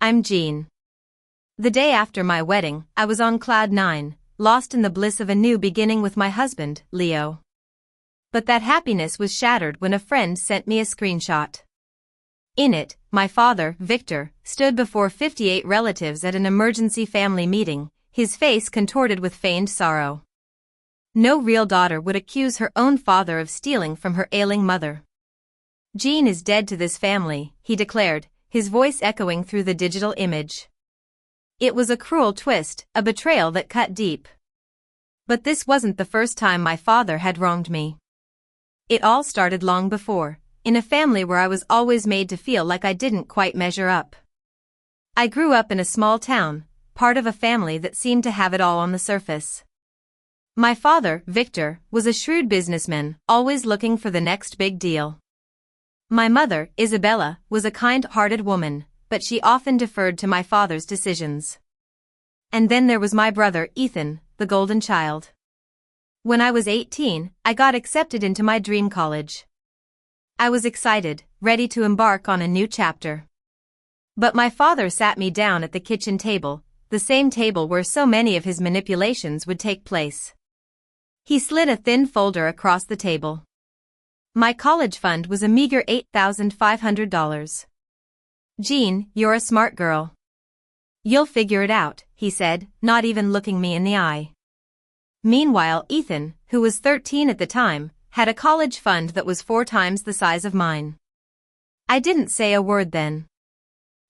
I'm Jean. The day after my wedding, I was on cloud 9, lost in the bliss of a new beginning with my husband, Leo. But that happiness was shattered when a friend sent me a screenshot. In it, my father, Victor, stood before 58 relatives at an emergency family meeting, his face contorted with feigned sorrow. No real daughter would accuse her own father of stealing from her ailing mother. Jean is dead to this family, he declared, his voice echoing through the digital image. It was a cruel twist, a betrayal that cut deep. But this wasn't the first time my father had wronged me. It all started long before, in a family where I was always made to feel like I didn't quite measure up. I grew up in a small town, part of a family that seemed to have it all on the surface. My father, Victor, was a shrewd businessman, always looking for the next big deal. My mother, Isabella, was a kind-hearted woman, but she often deferred to my father's decisions. And then there was my brother, Ethan, the golden child. When I was 18, I got accepted into my dream college. I was excited, ready to embark on a new chapter. But my father sat me down at the kitchen table, the same table where so many of his manipulations would take place. He slid a thin folder across the table. My college fund was a meager $8,500. Jean, you're a smart girl. You'll figure it out, he said, not even looking me in the eye. Meanwhile, Ethan, who was 13 at the time, had a college fund that was 4 times the size of mine. I didn't say a word then.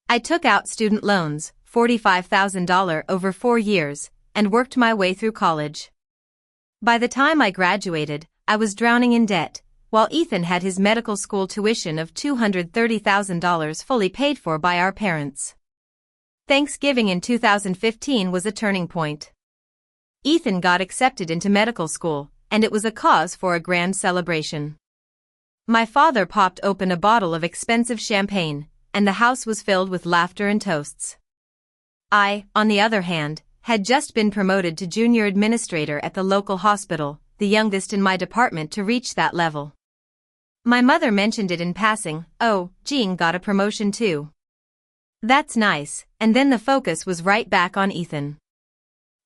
I took out student loans, $45,000 over 4 years, and worked my way through college. By the time I graduated, I was drowning in debt, while Ethan had his medical school tuition of $230,000 fully paid for by our parents. Thanksgiving in 2015 was a turning point. Ethan got accepted into medical school, and it was a cause for a grand celebration. My father popped open a bottle of expensive champagne, and the house was filled with laughter and toasts. I, on the other hand, had just been promoted to junior administrator at the local hospital, the youngest in my department to reach that level. My mother mentioned it in passing, "Oh, Jean got a promotion too." That's nice, and then the focus was right back on Ethan.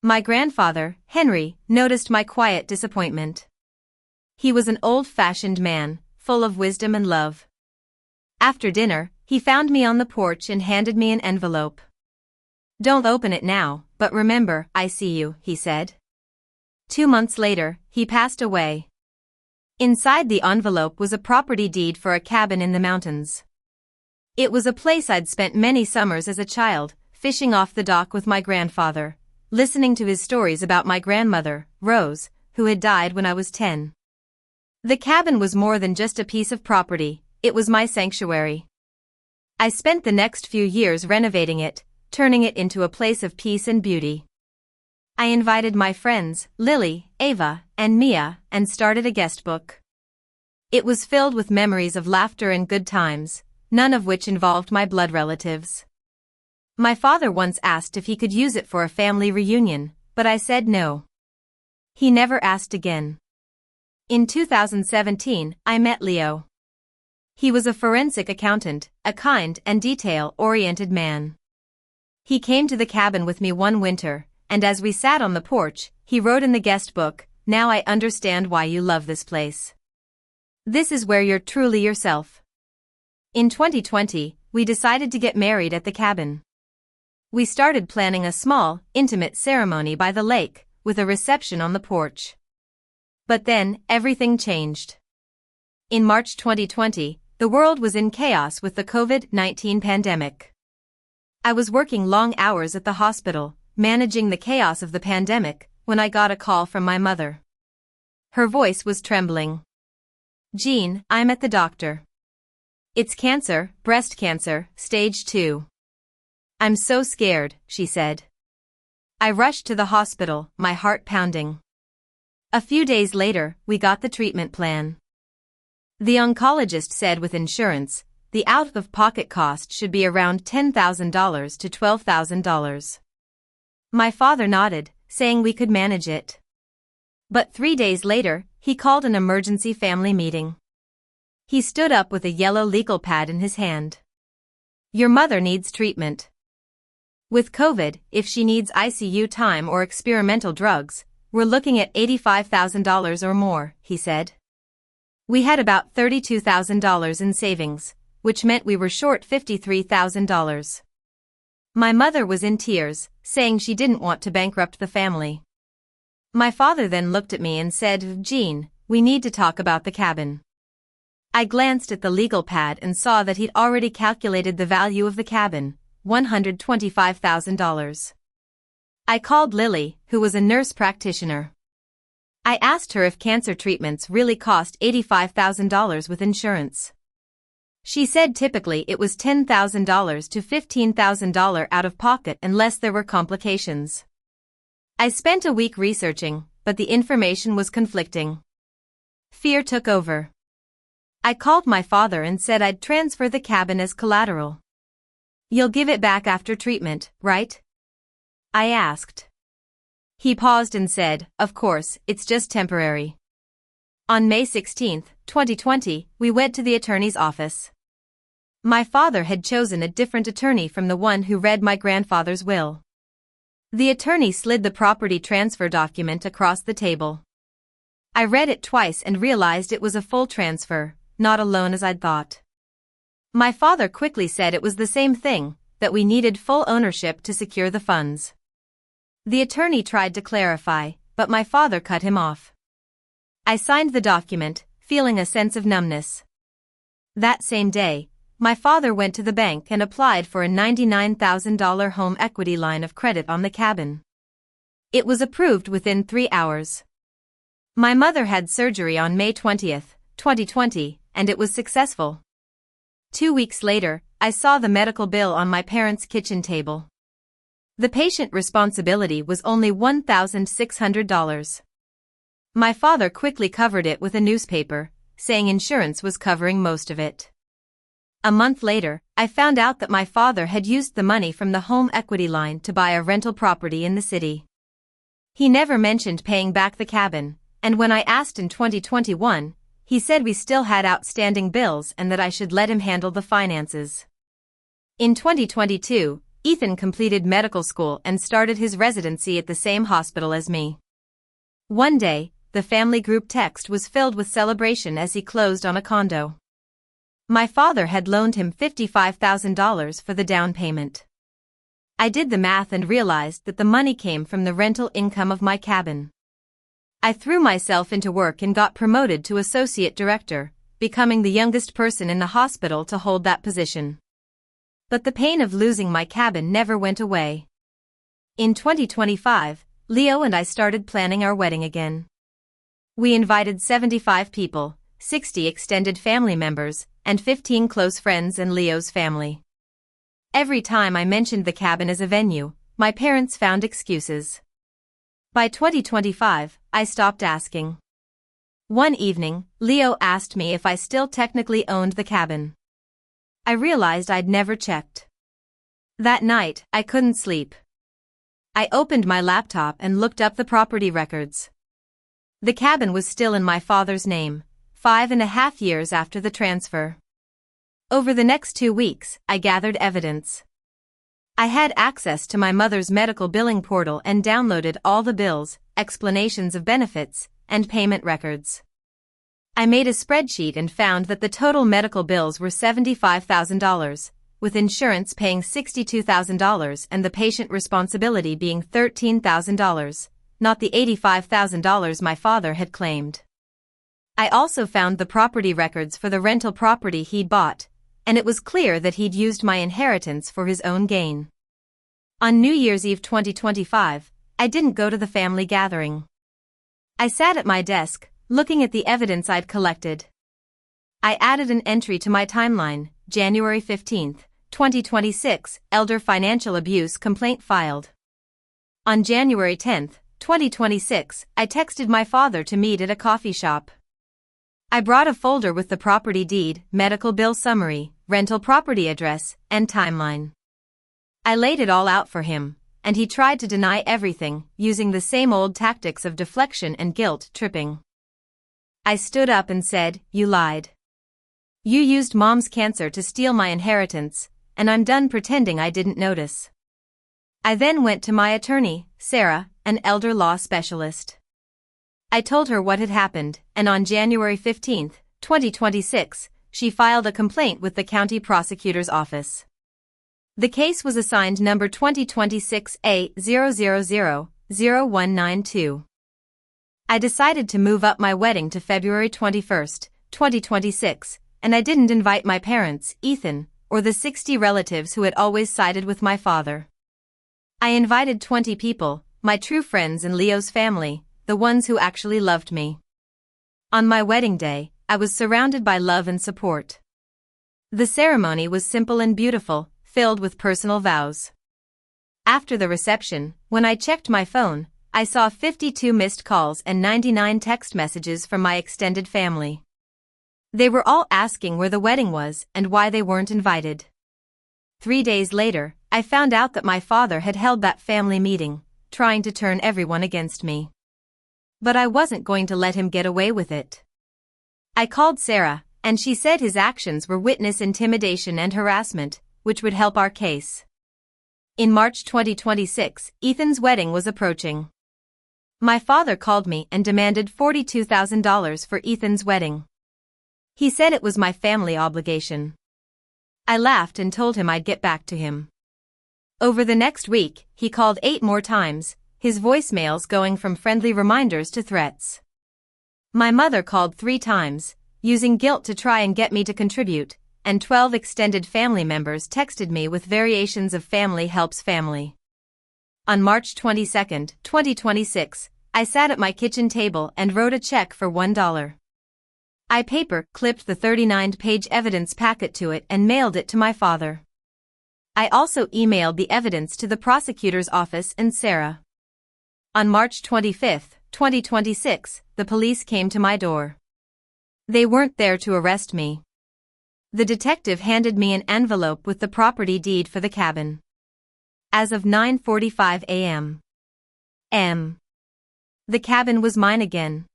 My grandfather, Henry, noticed my quiet disappointment. He was an old-fashioned man, full of wisdom and love. After dinner, he found me on the porch and handed me an envelope. "Don't open it now, but remember, I see you," he said. 2 months later, he passed away. Inside the envelope was a property deed for a cabin in the mountains. It was a place I'd spent many summers as a child, fishing off the dock with my grandfather, listening to his stories about my grandmother, Rose, who had died when I was 10. The cabin was more than just a piece of property, it was my sanctuary. I spent the next few years renovating it, turning it into a place of peace and beauty. I invited my friends, Lily, Ava, and Mia, and started a guest book. It was filled with memories of laughter and good times, none of which involved my blood relatives. My father once asked if he could use it for a family reunion, but I said no. He never asked again. In 2017, I met Leo. He was a forensic accountant, a kind and detail-oriented man. He came to the cabin with me one winter, and as we sat on the porch, he wrote in the guest book, "Now I understand why you love this place. This is where you're truly yourself." In 2020, we decided to get married at the cabin. We started planning a small, intimate ceremony by the lake, with a reception on the porch. But then, everything changed. In March 2020, the world was in chaos with the COVID-19 pandemic. I was working long hours at the hospital, managing the chaos of the pandemic, when I got a call from my mother. Her voice was trembling. "Jean, I'm at the doctor. It's cancer, breast cancer, stage 2. I'm so scared," she said. I rushed to the hospital, my heart pounding. A few days later, we got the treatment plan. The oncologist said with insurance, the out-of-pocket cost should be around $10,000 to $12,000. My father nodded, saying we could manage it. But 3 days later, he called an emergency family meeting. He stood up with a yellow legal pad in his hand. "Your mother needs treatment. With COVID, if she needs ICU time or experimental drugs, we're looking at $85,000 or more, he said. We had about $32,000 in savings, which meant we were short $53,000. My mother was in tears, saying she didn't want to bankrupt the family. My father then looked at me and said, "Jean, we need to talk about the cabin." I glanced at the legal pad and saw that he'd already calculated the value of the cabin, $125,000. I called Lily, who was a nurse practitioner. I asked her if cancer treatments really cost $85,000 with insurance. She said typically it was $10,000 to $15,000 out of pocket unless there were complications. I spent a week researching, but the information was conflicting. Fear took over. I called my father and said I'd transfer the cabin as collateral. "You'll give it back after treatment, right?" I asked. He paused and said, "Of course, it's just temporary." On May 16, 2020, we went to the attorney's office. My father had chosen a different attorney from the one who read my grandfather's will. The attorney slid the property transfer document across the table. I read it twice and realized it was a full transfer, not a loan as I'd thought. My father quickly said it was the same thing, that we needed full ownership to secure the funds. The attorney tried to clarify, but my father cut him off. I signed the document, feeling a sense of numbness. That same day, my father went to the bank and applied for a $99,000 home equity line of credit on the cabin. It was approved within 3 hours. My mother had surgery on May 20, 2020, and it was successful. 2 weeks later, I saw the medical bill on my parents' kitchen table. The patient responsibility was only $1,600. My father quickly covered it with a newspaper, saying insurance was covering most of it. A month later, I found out that my father had used the money from the home equity line to buy a rental property in the city. He never mentioned paying back the cabin, and when I asked in 2021, he said we still had outstanding bills and that I should let him handle the finances. In 2022, Ethan completed medical school and started his residency at the same hospital as me. One day, the family group text was filled with celebration as he closed on a condo. My father had loaned him $55,000 for the down payment. I did the math and realized that the money came from the rental income of my cabin. I threw myself into work and got promoted to associate director, becoming the youngest person in the hospital to hold that position. But the pain of losing my cabin never went away. In 2025, Leo and I started planning our wedding again. We invited 75 people, 60 extended family members, and 15 close friends and Leo's family. Every time I mentioned the cabin as a venue, my parents found excuses. By 2025, I stopped asking. One evening, Leo asked me if I still technically owned the cabin. I realized I'd never checked. That night, I couldn't sleep. I opened my laptop and looked up the property records. The cabin was still in my father's name, 5.5 years after the transfer. Over the next 2 weeks, I gathered evidence. I had access to my mother's medical billing portal and downloaded all the bills, explanations of benefits, and payment records. I made a spreadsheet and found that the total medical bills were $75,000, with insurance paying $62,000 and the patient responsibility being $13,000, not the $85,000 my father had claimed. I also found the property records for the rental property he'd bought, and it was clear that he'd used my inheritance for his own gain. On New Year's Eve 2025, I didn't go to the family gathering. I sat at my desk, looking at the evidence I'd collected. I added an entry to my timeline, January 15, 2026, elder financial abuse complaint filed. On January 10, 2026, I texted my father to meet at a coffee shop. I brought a folder with the property deed, medical bill summary, rental property address, and timeline. I laid it all out for him, and he tried to deny everything, using the same old tactics of deflection and guilt tripping. I stood up and said, "You lied. You used Mom's cancer to steal my inheritance, and I'm done pretending I didn't notice." I then went to my attorney, Sarah, an elder law specialist. I told her what had happened, and on January 15, 2026, she filed a complaint with the county prosecutor's office. The case was assigned number 2026 A0000192. I decided to move up my wedding to February 21, 2026, and I didn't invite my parents, Ethan, or the 60 relatives who had always sided with my father. I invited 20 people, my true friends and Leo's family, the ones who actually loved me. On my wedding day, I was surrounded by love and support. The ceremony was simple and beautiful, filled with personal vows. After the reception, when I checked my phone, I saw 52 missed calls and 99 text messages from my extended family. They were all asking where the wedding was and why they weren't invited. 3 days later, I found out that my father had held that family meeting, trying to turn everyone against me. But I wasn't going to let him get away with it. I called Sarah, and she said his actions were witness intimidation and harassment, which would help our case. In March 2026, Ethan's wedding was approaching. My father called me and demanded $42,000 for Ethan's wedding. He said it was my family obligation. I laughed and told him I'd get back to him. Over the next week, he called 8 more times, his voicemails going from friendly reminders to threats. My mother called 3 times, using guilt to try and get me to contribute, and 12 extended family members texted me with variations of family helps family. On March 22, 2026, I sat at my kitchen table and wrote a check for $1. I paper-clipped the 39-page evidence packet to it and mailed it to my father. I also emailed the evidence to the prosecutor's office and Sarah. On March 25, 2026, the police came to my door. They weren't there to arrest me. The detective handed me an envelope with the property deed for the cabin. As of 9:45 a.m. The cabin was mine again.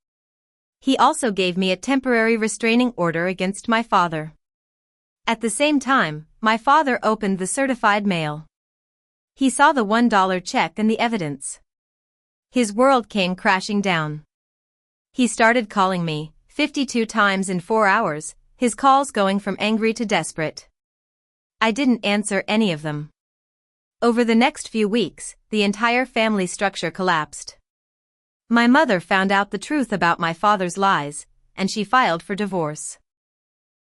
He also gave me a temporary restraining order against my father. At the same time, my father opened the certified mail. He saw the $1 check and the evidence. His world came crashing down. He started calling me, 52 times in 4 hours, his calls going from angry to desperate. I didn't answer any of them. Over the next few weeks, the entire family structure collapsed. My mother found out the truth about my father's lies, and she filed for divorce.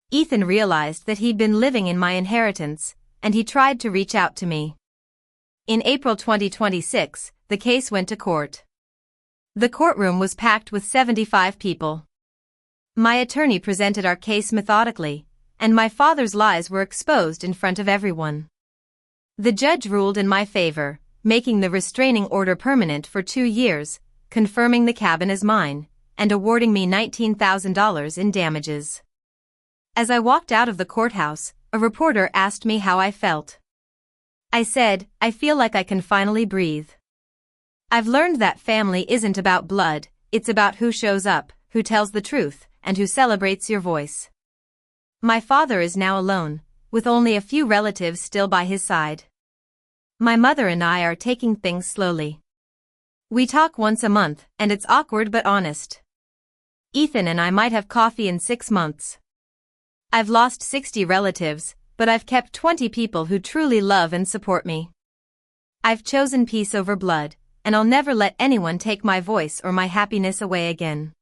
Ethan realized that he'd been living in my inheritance, and he tried to reach out to me. In April 2026, the case went to court. The courtroom was packed with 75 people. My attorney presented our case methodically, and my father's lies were exposed in front of everyone. The judge ruled in my favor, making the restraining order permanent for 2 years, confirming the cabin as mine, and awarding me $19,000 in damages. As I walked out of the courthouse, a reporter asked me how I felt. I said, I feel like I can finally breathe. I've learned that family isn't about blood, it's about who shows up, who tells the truth, and who celebrates your voice. My father is now alone, with only a few relatives still by his side. My mother and I are taking things slowly. We talk once a month, and it's awkward but honest. Ethan and I might have coffee in 6 months. I've lost 60 relatives, but I've kept 20 people who truly love and support me. I've chosen peace over blood, and I'll never let anyone take my voice or my happiness away again.